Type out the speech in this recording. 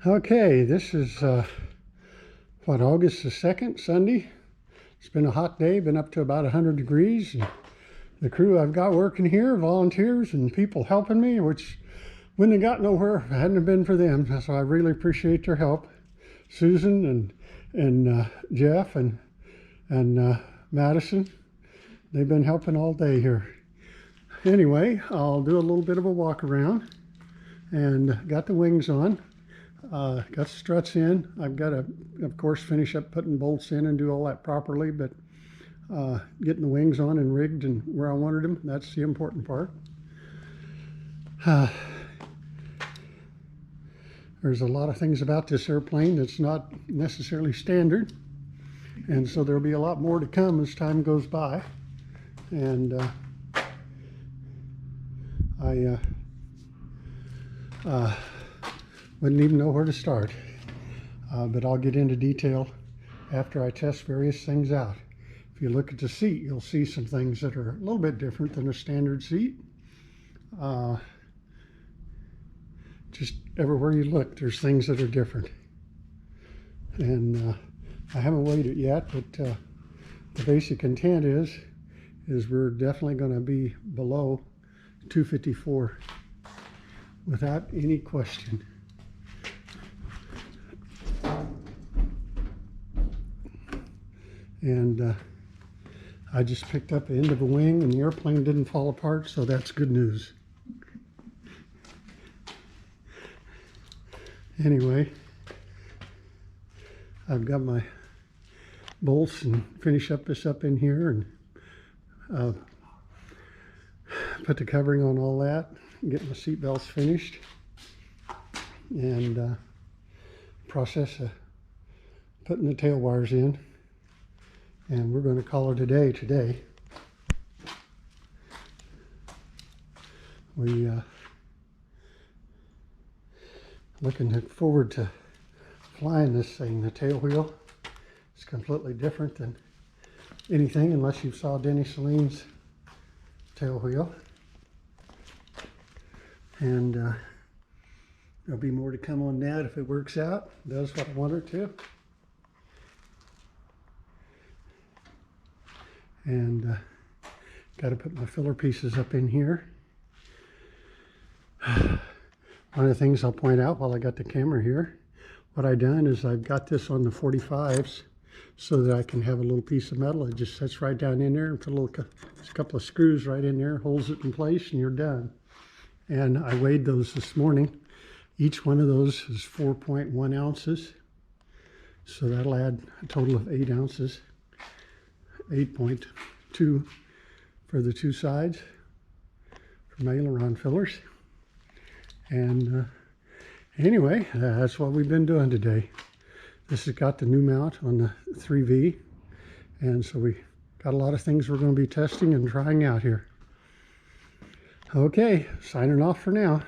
Okay, this is August the 2nd, Sunday. It's been a hot day, been up to about 100 degrees. And the crew I've got working here, volunteers and people helping me, which wouldn't have got nowhere if it hadn't have been for them. So I really appreciate their help. Susan and Jeff and Madison, they've been helping all day here. Anyway, I'll do a little bit of a walk around, and got the wings on. Got the struts in. I've got to, of course, finish up putting bolts in and do all that properly, but getting the wings on and rigged and where I wanted them, that's the important part. There's a lot of things about this airplane that's not necessarily standard, and so there'll be a lot more to come as time goes by. And I wouldn't even know where to start, but I'll get into detail after I test various things out. If you look at the seat, you'll see some things that are a little bit different than a standard seat. Just everywhere you look, there's things that are different. And I haven't weighed it yet, but the basic intent is we're definitely going to be below 254 without any question. And I just picked up the end of a wing and the airplane didn't fall apart, so that's good news. Anyway, I've got my bolts and finish up this up in here and put the covering on all that, get my seat belts finished, and process putting the tail wires in. And we're going to call it a day today. We looking forward to flying this thing. The tail wheel is completely different than anything unless you saw Denny Selene's tail wheel. And there'll be more to come on that if it works out, does what I want it to. And got to put my filler pieces up in here. One of the things I'll point out while I got the camera here, what I've done is I've got this on the 45s so that I can have a little piece of metal. It just sets right down in there and put a couple of screws right in there, holds it in place, and you're done. And I weighed those this morning. Each one of those is 4.1 ounces. So that'll add a total of 8 ounces. 8.2 for the two sides for my aileron fillers. And anyway, that's what we've been doing today. This has got the new mount on the 3V, and so we got a lot of things we're going to be testing and trying out here. Okay, signing off for now.